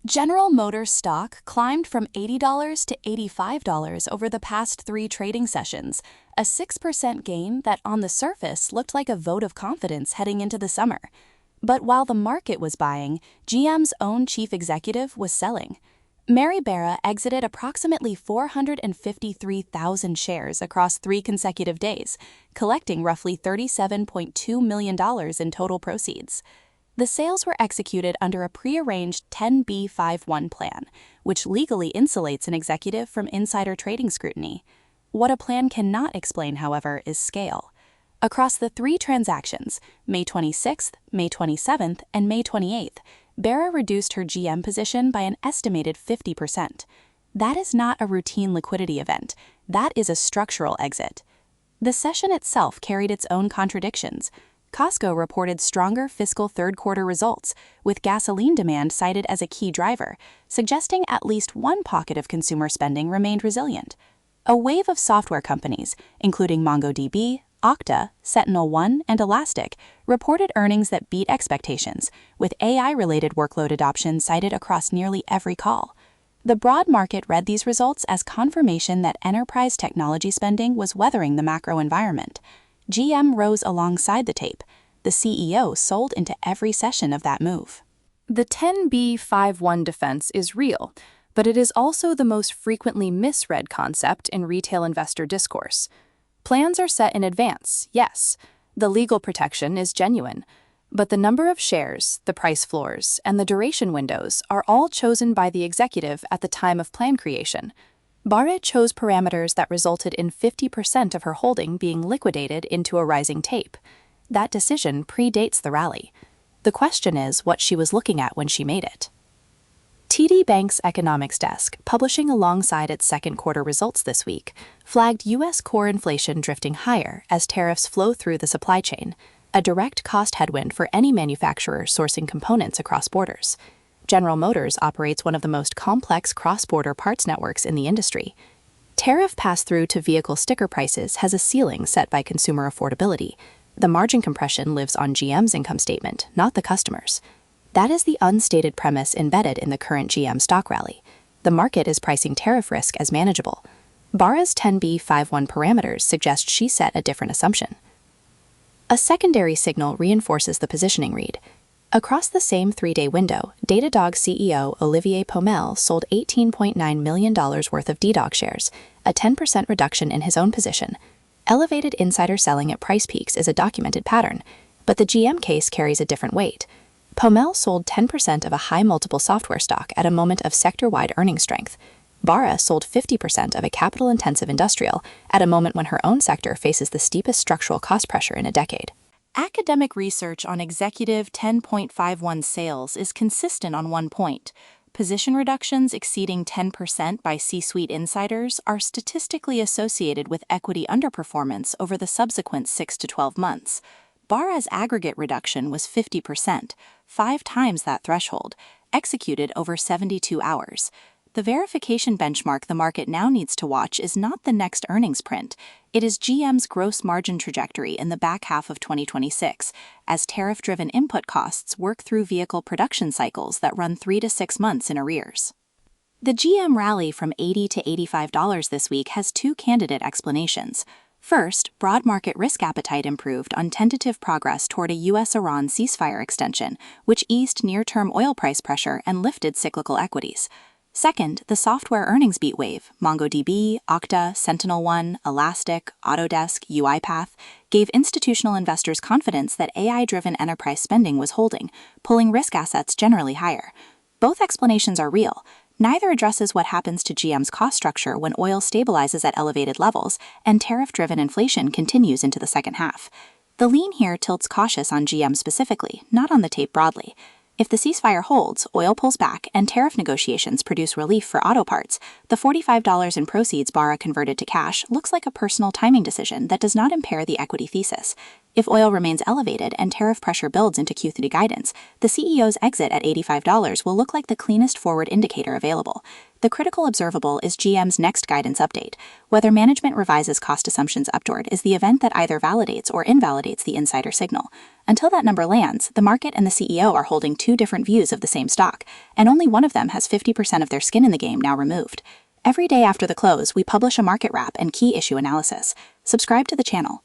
General Motors stock climbed from $80 to $85 over the past 3 trading sessions, a 6% gain that on the surface looked like a vote of confidence heading into the summer. But while the market was buying, GM's own chief executive was selling. Barra exited approximately 453,000 shares across 3 consecutive days, collecting roughly $37.2 million in total proceeds. The sales were executed under a prearranged 10b5-1 plan, which legally insulates an executive from insider trading scrutiny. What a plan cannot explain, however, is scale. Across the 3 transactions, May 26th, May 27th, and May 28th, Barra reduced her GM position by an estimated 50%. That is not a routine liquidity event. That is a structural exit. The session itself carried its own contradictions. Costco reported stronger fiscal third-quarter results, with gasoline demand cited as a key driver, suggesting at least one pocket of consumer spending remained resilient. A wave of software companies, including MongoDB, Okta, SentinelOne, and Elastic, reported earnings that beat expectations, with AI-related workload adoption cited across nearly every call. The broad market read these results as confirmation that enterprise technology spending was weathering the macro environment. GM rose alongside the tape. The CEO sold into every session of that move. The 10b5-1 defense is real, but it is also the most frequently misread concept in retail investor discourse. Plans are set in advance, yes. The legal protection is genuine. But the number of shares, the price floors, and the duration windows are all chosen by the executive at the time of plan creation. Barra chose parameters that resulted in 50% of her holding being liquidated into a rising tape. That decision predates the rally. The question is what she was looking at when she made it. TD Bank's economics desk, publishing alongside its second-quarter results this week, flagged U.S. core inflation drifting higher as tariffs flow through the supply chain, a direct cost headwind for any manufacturer sourcing components across borders. General Motors operates one of the most complex cross-border parts networks in the industry. Tariff pass-through to vehicle sticker prices has a ceiling set by consumer affordability. The margin compression lives on GM's income statement, not the customer's. That is the unstated premise embedded in the current GM stock rally. The market is pricing tariff risk as manageable. Barra's 10b5-1 parameters suggest she set a different assumption. A secondary signal reinforces the positioning read. Across the same 3-day window, Datadog CEO Olivier Pomel sold $18.9 million worth of DDOG shares, a 10% reduction in his own position. Elevated insider selling at price peaks is a documented pattern, but the GM case carries a different weight. Pomel sold 10% of a high-multiple software stock at a moment of sector-wide earnings strength. Barra sold 50% of a capital-intensive industrial at a moment when her own sector faces the steepest structural cost pressure in a decade. Academic research on executive 10.51 sales is consistent on one point. Position reductions exceeding 10% by C-suite insiders are statistically associated with equity underperformance over the subsequent 6 to 12 months. Barra's aggregate reduction was 50%, 5 times that threshold, executed over 72 hours. The verification benchmark the market now needs to watch is not the next earnings print. It is GM's gross margin trajectory in the back half of 2026, as tariff-driven input costs work through vehicle production cycles that run 3 to 6 months in arrears. The GM rally from $80 to $85 this week has 2 candidate explanations. First, broad market risk appetite improved on tentative progress toward a U.S.-Iran ceasefire extension, which eased near-term oil price pressure and lifted cyclical equities. Second, the software earnings beat wave, MongoDB, Okta, SentinelOne, Elastic, Autodesk, UiPath, gave institutional investors confidence that AI-driven enterprise spending was holding, pulling risk assets generally higher. Both explanations are real. Neither addresses what happens to GM's cost structure when oil stabilizes at elevated levels and tariff-driven inflation continues into the second half. The lean here tilts cautious on GM specifically, not on the tape broadly. If the ceasefire holds, oil pulls back, and tariff negotiations produce relief for auto parts, the $45 in proceeds Barra converted to cash looks like a personal timing decision that does not impair the equity thesis. If oil remains elevated and tariff pressure builds into Q3 guidance, the CEO's exit at $85 will look like the cleanest forward indicator available. The critical observable is GM's next guidance update. Whether management revises cost assumptions upward is the event that either validates or invalidates the insider signal. Until that number lands, the market and the CEO are holding two different views of the same stock, and only one of them has 50% of their skin in the game now removed. Every day after the close, we publish a market wrap and key issue analysis. Subscribe to the channel.